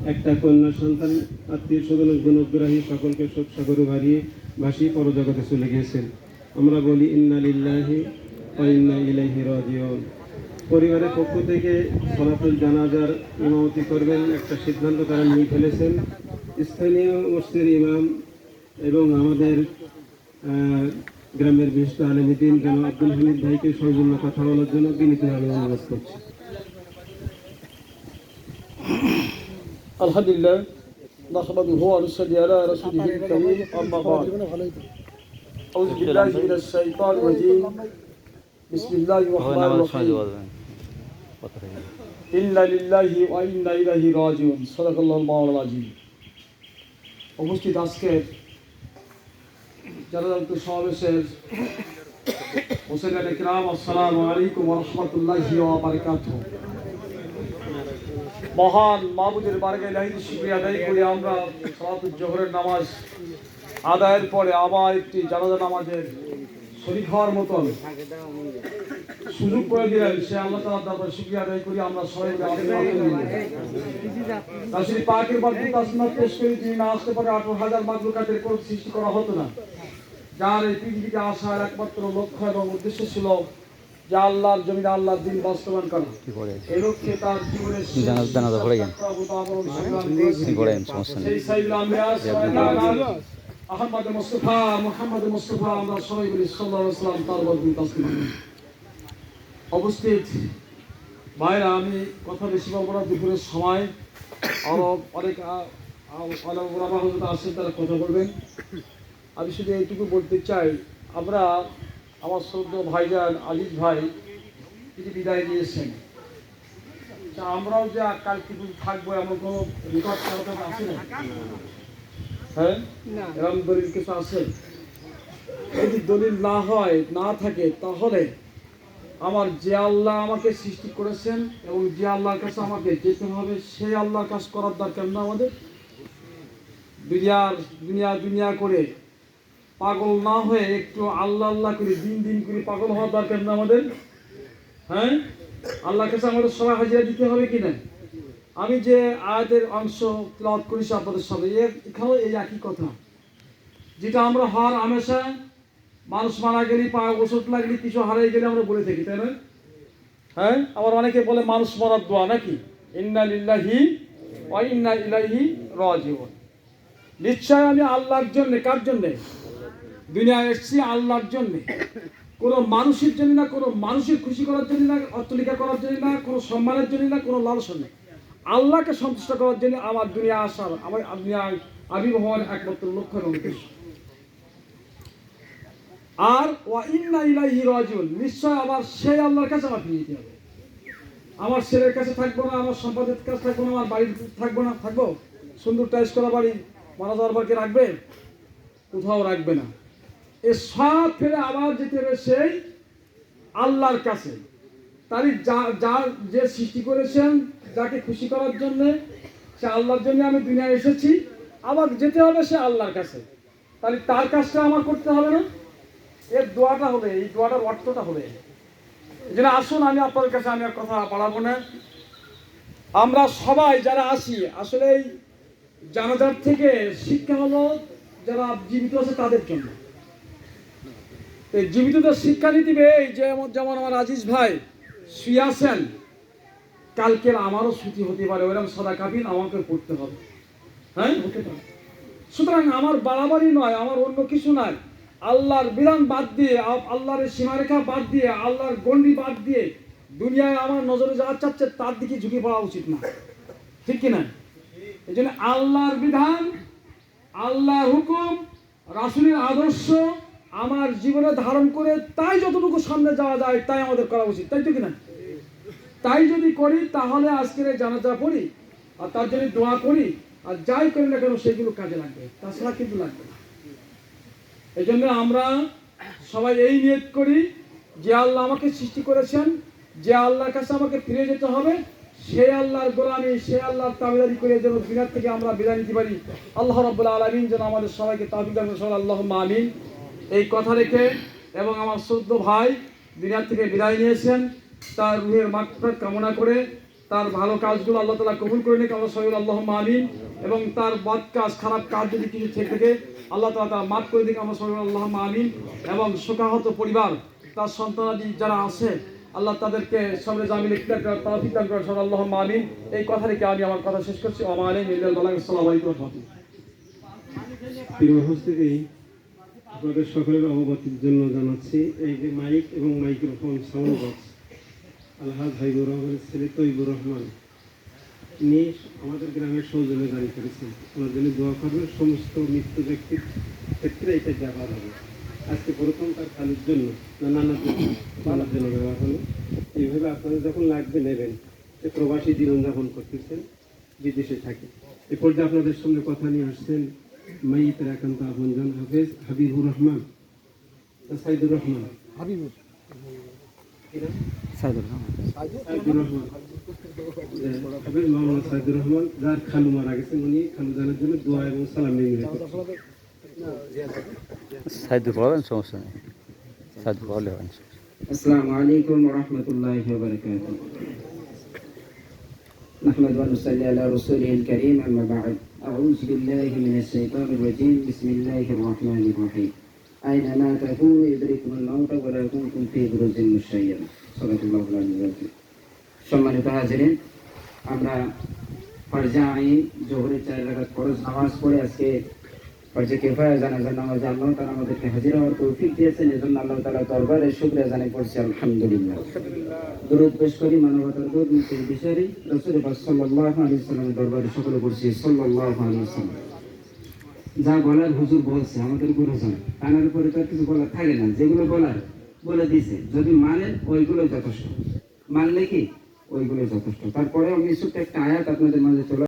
একটা কন্যা সন্তান, আত্মীয় স্বজন গুণগ্রাহী সকলকে শোক সাগরে ভাসিয়ে পরজগতে চলে গিয়েছেন। আমরা বলি ইন্না লিল্লাহি ওয়া ইন্না ইলাইহি রাজিউন। পরিবারের পক্ষ থেকে সালাতুল জানাজার ইমামতি করবেন একটা সিদ্ধান্ত তারা নিয়ে ফেলেছেন। স্থানীয় মসজিদের ইমাম এবং আমাদের গ্রামের বিশিষ্ট আলেমীদ্বীন জনাব আব্দুল হামিদ ভাইকে সৌজন্য কথা বলার জন্য বিনীতভাবে অনুরোধ করছি। আলহামদুলিল্লাহ নাহমাদুহু ওয়া নুসাল্লি আলা রাসূলিহিল কারীম আম্মা বা'দ আউযু বিল্লাহি মিনাশ শাইতানির রাজীম বিসমিল্লাহির রাহমানির রাহিম ইন্না লিল্লাহি ওয়া ইন্না ইলাইহি রাজিউন সাদাকাল্লাহুল মাওলানা আযীম। উপস্থিত আজকের জানাজাত সমাবেশের মুসল্লিয়ানে কিরাম, আসসালামু আলাইকুম ওয়া রাহমাতুল্লাহি ওয়া বারাকাতুহু। মহান মাবুদের বারগাহে লাইন শুকরিয়া আদায় করে আমরা সালাতুল জোহরের নামাজ আদায়ের পরে আবার একটি জানাজা নামাজের শরীক হওয়ার মতন সুযোগ করে দিলেন। সে আল্লাহ তাআলার দরবারে শুকরিয়া আদায় করি। আমরা সবাই রাসূল পাকের বারদুত তাসমিয়াত পেশ করি, তিনি না আসতে পারে 18,000 মাখলুকাতের কোন সৃষ্টি করা হতো না। যার এই পৃথিবীতে আসার একমাত্র লক্ষ্য এবং উদ্দেশ্য ছিল যে আল্লাহর জমিনে আল্লাহর দ্বীন বাস্তবায়ন করা। এই লক্ষ্যে তার জীবনের জানাজা পড়ে গেল আহমদ মুস্তাফা আমরা সবাই বলি সাল্লাল্লাহু আলাইহি ওয়াসাল্লাম তার বারদুত তাসমিয়াত। উপস্থিত ভাইরা, আমি কথা বেশি বলবো না, দুপুরের সময় আরো অনেক ওলামা হুজুর আসেন, তারা কথা বলবেন। আমি শুধু এইটুকু বলতে চাই, আমরা আমার শ্রদ্ধেয় ভাইজান আজিজ ভাই তিনি বিদায় নিয়েছেন। আমরাও যে কালকে থাকবো এমন কোনো রেকর্ড আছে না? হ্যাঁ, এরকম দলিল কিছু আছে? যদি দলিল না হয়, না থাকে, তাহলে আমার যে আল্লাহ আমাকে সৃষ্টি করেছেন এবং যে আল্লাহর কাছে আমাকে যেতে হবে, সেই আল্লাহর কাজ করার দরকার না আমাদের? দুনিয়া করে পাগল না হয়ে একটু আল্লাহ আল্লাহ করে দিন করে পাগল হওয়ার দরকার না আমাদের? হ্যাঁ, আল্লাহর কাছে আমাদের সবাই হাজিরা দিতে হবে কিনা? আমি যে আয়াতের অংশ তেলাওয়াত করেছি আপনাদের সাথে, এখানেও এই একই কথা, যেটা আমরা হর হামেশা মানুষ মারা গেলে, পা ওষুধ লাগলে, কিছু হারিয়ে গেলে আমরা বলে থাকি, তাই না? হ্যাঁ, আবার অনেকে বলে মানুষ মরার দোয়া নাকি, ইন্না লিল্লাহি ওয়া ইন্না ইলাইহি রাজিউন। নিশ্চয় আমি আল্লাহর জন্য, কার জন্য দুনিয়ায় এসেছি? আল্লাহর জন্য, কোনো মানুষের জন্য না, কোনো মানুষের খুশি করার জন্য না, অট্টালিকা করার জন্য না, কোনো সম্মানের জন্য না, কোনো লালসা নেই। আল্লাহকে সন্তুষ্ট করার জন্য আমার দুনিয়া আসার, আমার দুনিয়ায় আবির্ভাবের একমাত্র লক্ষ্য এবং উদ্দেশ্য। আর ওয়া ইন্না ইলাইহি রাজিউন, নিশ্চয় আবার সেই আল্লাহর কাছে আমার ফিরে যেতে হবে। আমার ছেলের কাছে থাকবো না, আমার সম্পদের কাছে থাকবো না, আমার বাড়ির থাকবো না, থাকবো সুন্দর টাইস করা বাড়ি, মারা যাওয়ার বাকি রাখবে? কোথাও রাখবে না। এ সব ফেলে আবার যেতে হবে সেই আল্লাহর কাছে। তারই যে সৃষ্টি করেছেন, যাকে খুশি করার জন্য, সে আল্লাহর জন্য আমি দুনিয়ায় এসেছি, আবার যেতে হবে সে আল্লাহর কাছে। তাহলে তার কাজটা আমার করতে হবে না? এর দোয়াটা হবে, এই দোয়াটার অর্থটা হবে। এই জন্য আসুন, আমি আপনাদের কাছে আমি আর কথা বাড়াবো না। আমরা সবাই যারা আসি, আসলে এই জানাজার থেকে শিক্ষা হলো যারা জীবিত আছে তাদের জন্য। এই জীবিতদের শিক্ষা দিবে, এই যেমন আমার আজিজ ভাই শুয়ে আছেন, কালকের আমারও ছুটি হতে পারে, ওইরকম সদা কাবিন আমাকে পড়তে হবে। হ্যাঁ, হতে পারে। সুতরাং আমার বাড়াবাড়ি নয়, আমার অন্য কিছু নয়, আল্লাহর বিধান বাদ দিয়ে, আল্লাহর সীমারেখা বাদ দিয়ে, আল্লাহর গণ্ডি বাদ দিয়ে দুনিয়ায় আমার নজরে যা চাচ্ছে তার দিকে ঝুঁকে পড়া উচিত না, ঠিক কিনা? এই জন্য আল্লাহর বিধান, আল্লাহর হুকুম, রাসূলের আদর্শ আমার জীবনে ধারণ করে তাই যতটুকু সামনে যাওয়া যায় তাই আমাদের করা উচিত, তাই তো কিনা? তাই যদি করি তাহলে আজকের জানাজা পড়ি আর তার জন্য দোয়া করি আর যাই করি না কেন সেগুলো কাজে লাগবে, তাছাড়া কিন্তু লাগবে না। এই জন্য আমরা সবাই এই নিয়ত করি যে আল্লাহ আমাকে সৃষ্টি করেছেন, যে আল্লাহর কাছে আমাকে ফিরে যেতে হবে, সেই আল্লাহর গোলামি, সেই আল্লাহর তাবেদারি করে যেন দুনিয়া থেকে আমরা বিদায় নিতে পারি। আল্লাহ রাব্বুল আলামিন যেন আমাদের সবাইকে তৌফিক দান করেন, আল্লাহুম্মা আমিন। এই কথা রেখে এবং আমার শ্রদ্ধেয় ভাই দুনিয়া থেকে বিদায় নিয়েছেন, তার রুহের মাগফিরাত কামনা করে তার ভালো কাজগুলো আল্লাহ তাআলা কবুল করে নিক, আমরা সবাই আল্লাহুম্মা আমিন। এবং তার বদ কাজ, খারাপ কাজ যদি কিছু থেকে থাকে আল্লাহ তাআলা তা মাফ করে দিক, আমরা সবাই আল্লাহুম্মা আমিন। এবং শোকাহত পরিবার, তার সন্তানাদি যারা আছে আল্লাহ তাদেরকে সামনে জামিল ইফতার করার তৌফিক দান করেন, সবাই আল্লাহুম্মা আমিন। এই কথা রেখে আমি আমার কথা শেষ করছি। ওয়া আলাইকুম আসসালামু আলাইকুম ওয়া রাহমাতুল্লাহ। প্রিয় উপস্থিতি, আপনাদের সকলের অবগতির জন্য জানাচ্ছি, এই যে মাইক এবং মাইক্রোফোন সাউন্ড বক্স আলহাজ হাবিবুর রহমানের ছেলে তৈবুর রহমান নিয়ে আমাদের গ্রামের সৌজন্যে দান করেছেন। ওনার জন্য দোয়া করবেন, সমস্ত মৃত্যু ব্যক্তির ক্ষেত্রে এটা ব্যবহার হবে। আজকে প্রথম তার খালির জন্য না নানার জন্য ব্যবহার হলো। এইভাবে আপনাদের যখন লাগবে নেবেন। যে প্রবাসী জীবনযাপন করতেছেন, বিদেশে থাকে, এ পর্যায়ে আপনাদের সঙ্গে কথা নিয়ে আসছেন মাইতের একান্ত আপনজন হাফেজ হাবিবুর রহমান, সাইদুর রহমান, সাইদুর রহমান, হাফেজ মোহাম্মদ সাইদুর রহমান, যার খালু মারা গেছেন। উনি খালু জানার জন্য দোয়া এবং সালাম নিয়ে সাইদুর বলেন, সমস্যা নেই, সাইদুর বলেন। আসসালামু আলাইকুম ওয়া রাহমাতুল্লাহি ওয়া বারাকাতুহু। نحمد ونصلي على رسوله الكريم أما بعد. أعوذ بالله من الشيطان الرجيم. بسم الله الرحمن الرحيم. أينما تكونوا يدرككم الموت ولو كنتم في بروج مشيدة. صدق الله العظيم. সম্মানিত হাজিরিন, আমরা ফরজে আইন জোহরের 4 রাকাত ফরজ নামাজ পড়ে আজকে ফরজে কিফায়া জানাজার নামাজে আল্লাহ তাআলা আমাদেরকে হাজির হওয়ার তৌফিক দিয়েছেন। এজন্য আল্লাহ তাআলার দরবারে শুকরিয়া জানাই পড়ছি আলহামদুলিল্লাহ। দরুদ পেশ করি মানবতার দূত মুক্তির বিচারী রাসূল পাক সাল্লাল্লাহু আলাইহি ওয়াসাল্লামের দরবারে সকলে পড়ছি সাল্লাল্লাহু আলাইহি ওয়াসাল্লাম। যা বলার হুজুর বলছে, আমাদের গুরুজন, কানের উপরে তো কিছু বলার থাকে না, যেগুলো বলার বলে দিয়েছে। যদি মানেন ওইগুলো যথেষ্ট, মানলে কি ওইগুলো যথেষ্ট। তারপরে আমি ছোট্ট একটা আয়াত আপনাদের মাঝে চলে